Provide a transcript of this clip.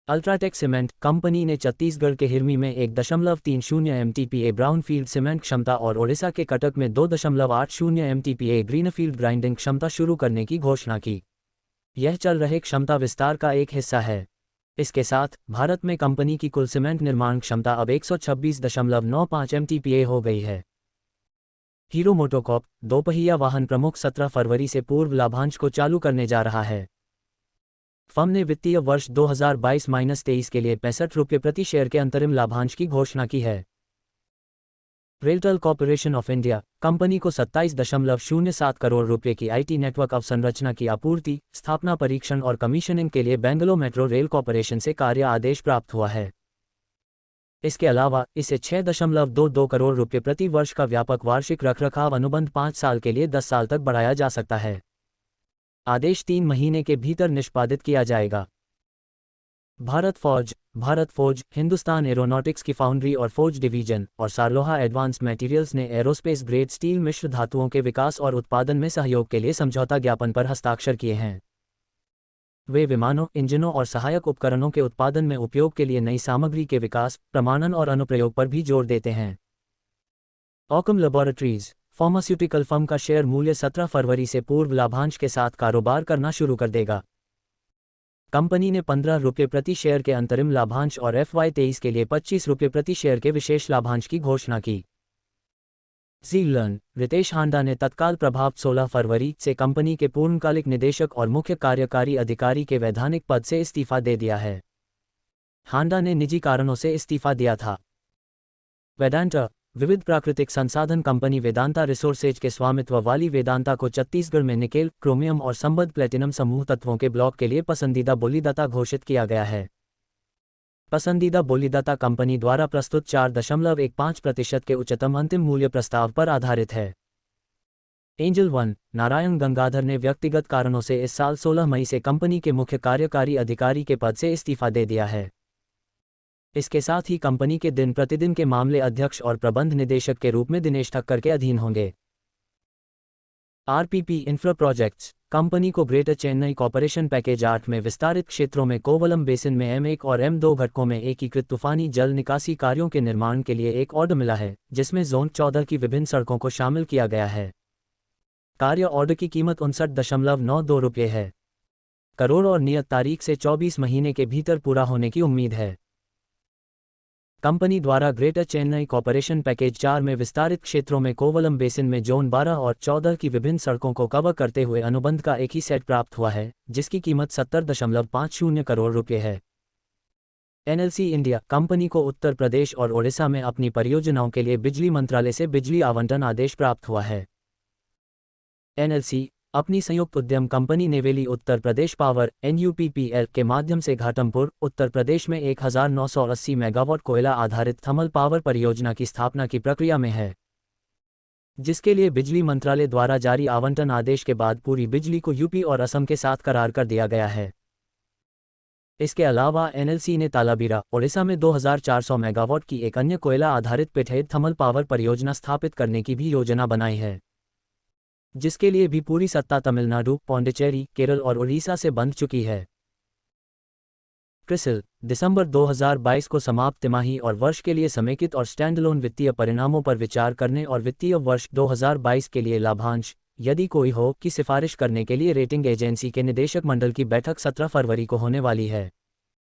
UltraTech cement company ने छत्तीसगढ़ के हिरमी में 1.30 MTPA ब्राउनफील्ड सीमेंट क्षमता और ओडिशा के कटक में 2.80 MTPA ग्रीनफील्ड ग्राइंडिंग क्षमता शुरू करने की घोषणा की। यह चल रहे क्षमता विस्तार का एक हिस्सा है। इसके साथ भारत में कंपनी की कुल सीमेंट निर्माण क्षमता अब 126.95 MTPA हो गई है। हीरो मोटोकॉर्प दोपहिया वाहन प्रमुख 17 फरवरी से पूर्व लाभांश को चालू करने जा रहा है। फर्म ने वित्तीय वर्ष 2022-23 के लिए ₹65 प्रति शेयर के अंतरिम लाभांश की घोषणा की है। RailTel corporation of India company को 27.07 करोड़ रुपए की आईटी नेटवर्क अवसंरचना की आपूर्ति, स्थापना, परीक्षण और कमीशनिंग के लिए बेंगलुरु मेट्रो रेल कॉर्पोरेशन से कार्य आदेश प्राप्त हुआ है। इसके अलावा इसे 6.22 करोड़ रुपए प्रति वर्ष का व्यापक वार्षिक रखरखाव अनुबंध 5 साल के लिए 10 साल तक बढ़ाया जा सकता है। आदेश 3 महीने के भीतर निष्पादित किया जाएगा। भारत फोर्ज, हिंदुस्तान एरोनॉटिक्स की फाउंड्री और फोर्ज डिवीजन और सारलोहा एडवांस्ड मटेरियल्स ने एरोस्पेस ग्रेड स्टील मिश्र धातुओं के विकास और उत्पादन में सहयोग के लिए समझौता ज्ञापन पर हस्ताक्षर किए हैं। वे विमानों, इंजनों और सहायक उपकरणों के उत्पादन में उपयोग के लिए नई सामग्री के विकास, प्रमाणन और अनुप्रयोग पर भी जोर देते हैं। ऑकम लैबोरेटरीज फार्मास्यूटिकल फर्म का शेयर मूल्य 17 फरवरी से पूर्व लाभांश के साथ कारोबार करना शुरू कर देगा। कंपनी ने ₹15 प्रति शेयर के अंतरिम लाभांश और FY23 के लिए ₹25 प्रति शेयर के विशेष लाभांश की घोषणा की। ज़ीलर्न रितेश हांडा ने तत्काल प्रभाव 16 फरवरी से कंपनी के पूर्णकालिक निदेशक और मुख्य कार्यकारी अधिकारी के वैधानिक पद से इस्तीफा दे दिया है। हांडा ने निजी कारणों से इस्तीफा दिया था। वेदांता विविध प्राकृतिक संसाधन कंपनी वेदांता रिसोर्सेज के स्वामित्व वाली वेदांता को छत्तीसगढ़ में निकेल, क्रोमियम और संबद्ध प्लेटिनम समूह तत्वों के ब्लॉक के लिए पसंदीदा बोलीदाता घोषित किया गया है। पसंदीदा बोलीदाता कंपनी द्वारा प्रस्तुत 4.15% के उच्चतम अंतिम मूल्य प्रस्ताव पर आधारित है। एंजल वन नारायण गंगाधर ने व्यक्तिगत कारणों से इस साल 16 मई से कंपनी के मुख्य कार्यकारी अधिकारी के पद से इस्तीफा दे दिया है। इसके साथ ही कंपनी के दिन प्रतिदिन के मामले अध्यक्ष और प्रबंध निदेशक के रूप में दिनेश ठक्कर के अधीन होंगे। आरपीपी इंफ्रा प्रोजेक्ट्स कंपनी को ग्रेटर चेन्नई कॉर्पोरेशन पैकेज 8 में विस्तारित क्षेत्रों में कोवलम बेसिन में M1 और M2 घटकों में एकीकृत तूफानी जल निकासी कार्यों के निर्माण के लिए एक ऑर्डर मिला है, जिसमें जोन 14 की विभिन्न सड़कों को शामिल किया गया है। कार्य ऑर्डर की कीमत ₹59.92 है करोड़ और नियत तारीख से 24 महीने के भीतर पूरा होने की उम्मीद है। कंपनी द्वारा ग्रेटर चेन्नई कॉर्पोरेशन पैकेज 4 में विस्तारित क्षेत्रों में कोवलम बेसिन में जोन 12 और 14 की विभिन्न सड़कों को कवर करते हुए अनुबंध का एक ही सेट प्राप्त हुआ है, जिसकी कीमत 70.50 करोड़ रुपये है। एनएलसी इंडिया कंपनी को उत्तर प्रदेश और ओडिशा में अपनी परियोजनाओं के लिए बिजली मंत्रालय से बिजली आवंटन आदेश प्राप्त हुआ है। एनएलसी अपनी संयुक्त उद्यम company Neyveli Uttar Pradesh power NUPPL के माध्यम से घाटमपुर, उत्तर प्रदेश में 1980 मेगावाट कोयला आधारित थर्मल पावर परियोजना की स्थापना की प्रक्रिया में है, जिसके लिए बिजली मंत्रालय द्वारा जारी आवंटन आदेश के बाद पूरी बिजली को यूपी और असम के साथ करार कर दिया गया है। इसके अलावा एनएलसी ने तालाबीरा, ओडिशा में 2400 मेगावाट की एक अन्य कोयला आधारित पिठहेड थर्मल पावर परियोजना स्थापित करने की भी योजना बनाई है, जिसके लिए भी पूरी सत्ता तमिलनाडु, पौंडीचेरी, केरल और उड़ीसा से बंध चुकी है। क्रिसिल दिसंबर 2022 को समाप्त तिमाही और वर्ष के लिए समेकित और स्टैंडअलोन वित्तीय परिणामों पर विचार करने और वित्तीय वर्ष 2022 के लिए लाभांश, यदि कोई हो, की सिफारिश करने के लिए रेटिंग एजेंसी के निदेशक मंडल की बैठक 17 फरवरी को होने वाली है।